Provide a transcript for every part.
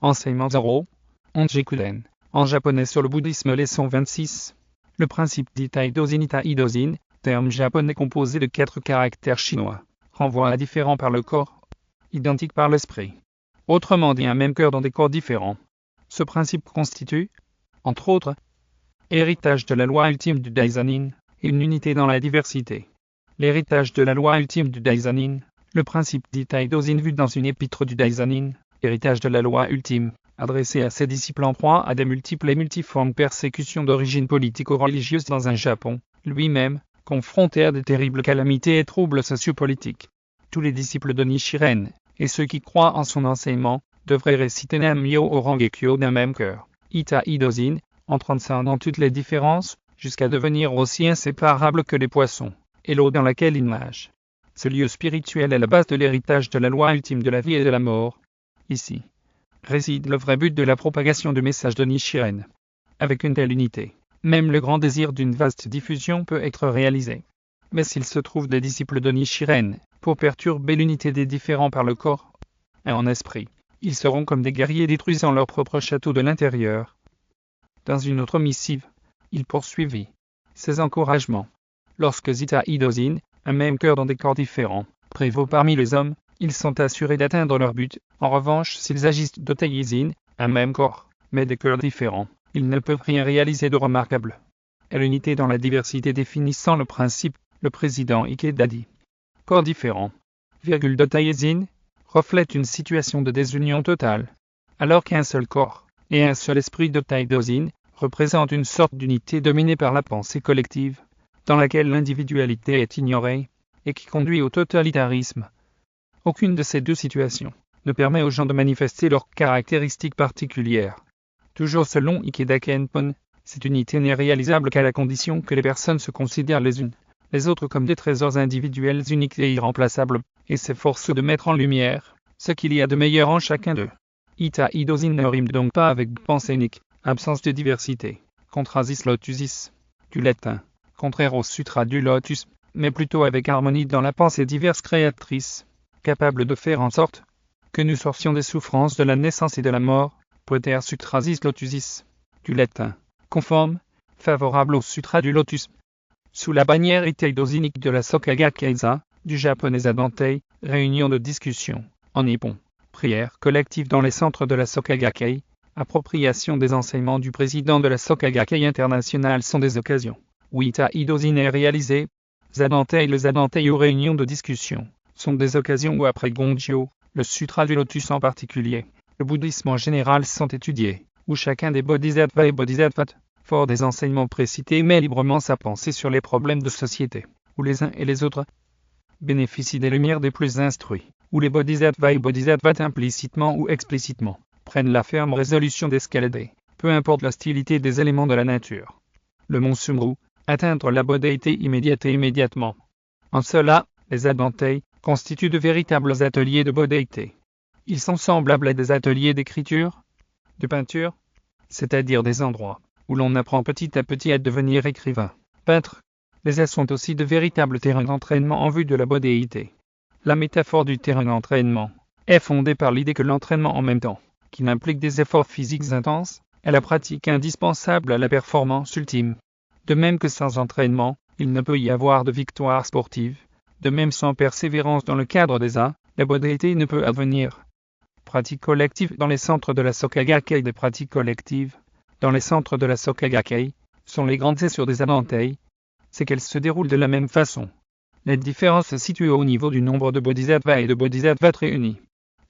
Enseignement 0. Onjikuden. En japonais sur le bouddhisme leçon 26. Le principe d'Itai Dozin, terme japonais composé de 4 caractères chinois, renvoie à différents par le corps, identiques par l'esprit. Autrement dit un même cœur dans des corps différents. Ce principe constitue, entre autres, héritage de la loi ultime du Daisanin, et une unité dans la diversité. L'héritage de la loi ultime du Daisanin, le principe d'Itai Dozin vu dans une épître du Daisanin, héritage de la loi ultime, adressé à ses disciples en proie à des multiples et multiformes persécutions d'origine politico-religieuse dans un Japon, lui-même, confronté à de terribles calamités et troubles sociopolitiques. Tous les disciples de Nichiren, et ceux qui croient en son enseignement, devraient réciter Nam-myo au Rangekyo d'un même cœur, Itai Dozin, entraînant dans toutes les différences, jusqu'à devenir aussi inséparable que les poissons, et l'eau dans laquelle ils nagent. Ce lieu spirituel est la base de l'héritage de la loi ultime de la vie et de la mort. Ici réside le vrai but de la propagation du message de Nichiren. Avec une telle unité, même le grand désir d'une vaste diffusion peut être réalisé. Mais s'il se trouve des disciples de Nichiren, pour perturber l'unité des différents par le corps et en esprit, ils seront comme des guerriers détruisant leur propre château de l'intérieur. Dans une autre missive, il poursuivit ses encouragements. Lorsque Itai Dozin, un même cœur dans des corps différents, prévaut parmi les hommes, ils sont assurés d'atteindre leur but. En revanche, s'ils agissent d'Otaizin, un même corps, mais des cœurs différents, ils ne peuvent rien réaliser de remarquable. Et l'unité dans la diversité définissant le principe, le président Ikeda dit. Corps différents, d'Otaizin, reflète une situation de désunion totale, alors qu'un seul corps, et un seul esprit d'Itai Dozin, représente une sorte d'unité dominée par la pensée collective, dans laquelle l'individualité est ignorée, et qui conduit au totalitarisme. Aucune de ces deux situations ne permet aux gens de manifester leurs caractéristiques particulières. Toujours selon Ikeda Kenpon, cette unité n'est réalisable qu'à la condition que les personnes se considèrent les unes, les autres comme des trésors individuels uniques et irremplaçables, et s'efforcent de mettre en lumière ce qu'il y a de meilleur en chacun d'eux. Itai Dozin ne rime donc pas avec pensée unique, absence de diversité, contrasis lotusis, du latin, contraire au sutra du lotus, mais plutôt avec harmonie dans la pensée diverse créatrice, capable de faire en sorte que nous sortions des souffrances de la naissance et de la mort, poter sutrasis lotusis, du latin, conforme, favorable au sutra du lotus. Sous la bannière Itai Dozinique de la Soka Gakkai-za, du japonais Zadantei, réunion de discussion, en nippon, prière collective dans les centres de la Soka Gakkai, appropriation des enseignements du président de la Soka Gakkai internationale sont des occasions où Itai Dozin est réalisé. Zadantei et le Zadantei aux réunions de discussion sont des occasions où après Gonjyo, le sutra du lotus en particulier, le bouddhisme en général sont étudiés, où chacun des bodhisattvas et bodhisattvas, fort des enseignements précités, met librement sa pensée sur les problèmes de société, où les uns et les autres bénéficient des lumières des plus instruits, où les bodhisattvas et bodhisattvas implicitement ou explicitement prennent la ferme résolution d'escalader, peu importe l'hostilité des éléments de la nature. Le mont Sumru, atteindre la bodhéité immédiate et immédiatement. En cela, les Zadantei constituent de véritables ateliers de bodhéité. Ils sont semblables à des ateliers d'écriture, de peinture, c'est-à-dire des endroits où l'on apprend petit à petit à devenir écrivain, peintre. Les as sont aussi de véritables terrains d'entraînement en vue de la bodhéité. La métaphore du terrain d'entraînement est fondée par l'idée que l'entraînement en même temps, qu'il implique des efforts physiques intenses, est la pratique indispensable à la performance ultime. De même que sans entraînement, il ne peut y avoir de victoire sportive. De même sans persévérance dans le cadre des arts, la bodhéité ne peut advenir. Pratique collective dans les centres de la Soka Gakkai. Des pratiques collectives, dans les centres de la Soka Gakkai, sont les grandes essais des Zadantei. C'est qu'elles se déroulent de la même façon. La différence se situe au niveau du nombre de bodhisattvas et de bodhisattvas réunis.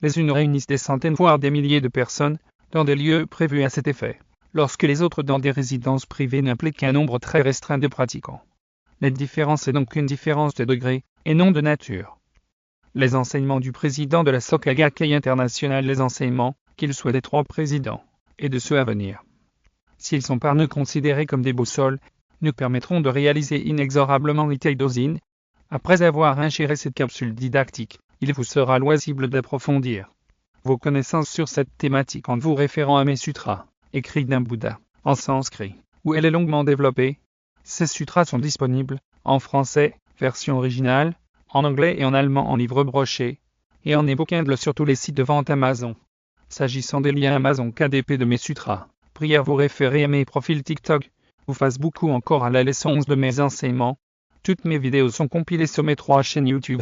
Les unes réunissent des centaines voire des milliers de personnes, dans des lieux prévus à cet effet, lorsque les autres dans des résidences privées n'impliquent qu'un nombre très restreint de pratiquants. La différence est donc une différence de degré, et non de nature. Les enseignements du président de la Soka Gakkai internationale, les enseignements, qu'ils soient des 3 présidents, et de ceux à venir, s'ils sont par nous considérés comme des boussoles, nous permettront de réaliser inexorablement Itai Dozin. Après avoir ingéré cette capsule didactique, il vous sera loisible d'approfondir vos connaissances sur cette thématique en vous référant à mes sutras, écrits d'un Bouddha, en sanskrit, où elle est longuement développée. Ces sutras sont disponibles, en français, version originale, en anglais et en allemand en livre broché, et en e-book Kindle sur tous les sites de vente Amazon. S'agissant des liens Amazon KDP de mes sutras, prière vous référer à mes profils TikTok ou Facebook ou encore à la leçon 11 de mes enseignements. Toutes mes vidéos sont compilées sur mes 3 chaînes YouTube.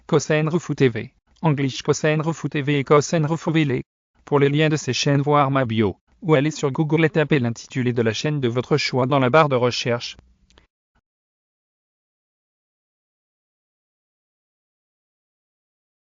Kosen Rufu TV, English Kosen Rufu TV et Kosen Rufu Vele. Pour les liens de ces chaînes, voir ma bio, ou allez sur Google et tapez l'intitulé de la chaîne de votre choix dans la barre de recherche.